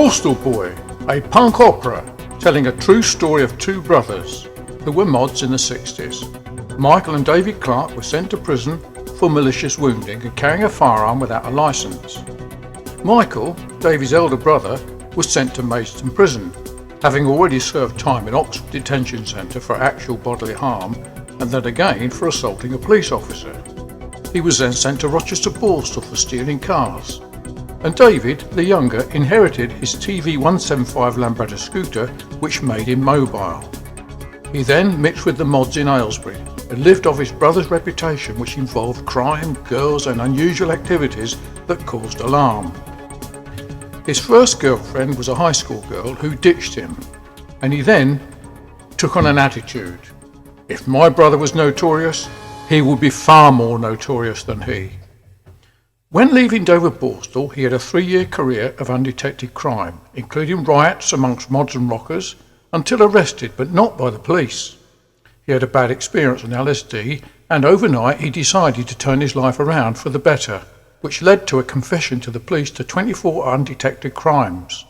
Borstal Boy, a punk opera telling a true story of two brothers who were mods in the 60s. Michael and David Clark were sent to prison for malicious wounding and carrying a firearm without a licence. Michael, David's elder brother, was sent to Maidstone Prison, having already served time in Oxford Detention Centre for actual bodily harm and then again for assaulting a police officer. He was then sent to Rochester Borstal for stealing cars. And David, the younger, inherited his TV 175 Lambretta scooter, which made him mobile. He then mixed with the mods in Aylesbury and lived off his brother's reputation, which involved crime, girls and unusual activities that caused alarm. His first girlfriend was a high school girl who ditched him, and he then took on an attitude. If my brother was notorious, he would be far more notorious than he. When leaving Dover Borstal, he had a 3-year career of undetected crime, including riots amongst mods and rockers, until arrested, but not by the police. He had a bad experience on LSD, and overnight he decided to turn his life around for the better, which led to a confession to the police to 24 undetected crimes.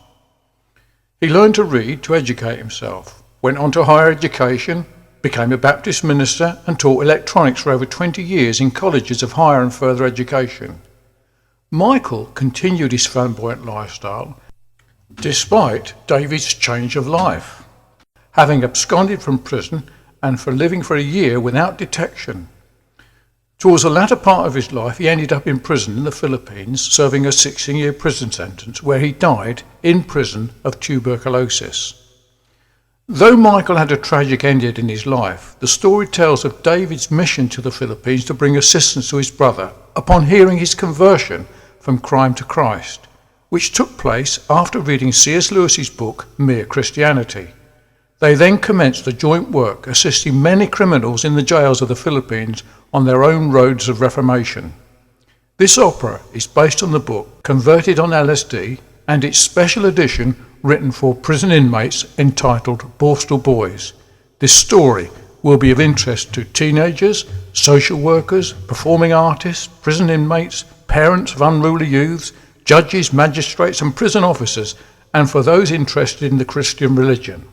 He learned to read to educate himself, went on to higher education, became a Baptist minister, and taught electronics for over 20 years in colleges of higher and further education. Michael continued his flamboyant lifestyle despite David's change of life, having absconded from prison and for living for a year without detection. Towards the latter part of his life, he ended up in prison in the Philippines, serving a 16-year prison sentence where he died in prison of tuberculosis. Though Michael had a tragic ending in his life, the story tells of David's mission to the Philippines to bring assistance to his brother upon hearing his conversion from crime to Christ, which took place after reading C.S. Lewis's book, Mere Christianity. They then commenced a joint work assisting many criminals in the jails of the Philippines on their own roads of reformation. This opera is based on the book Converted on LSD and its special edition written for prison inmates entitled Borstal Boys. This story will be of interest to teenagers, social workers, performing artists, prison inmates, parents of unruly youths, judges, magistrates and prison officers, and for those interested in the Christian religion.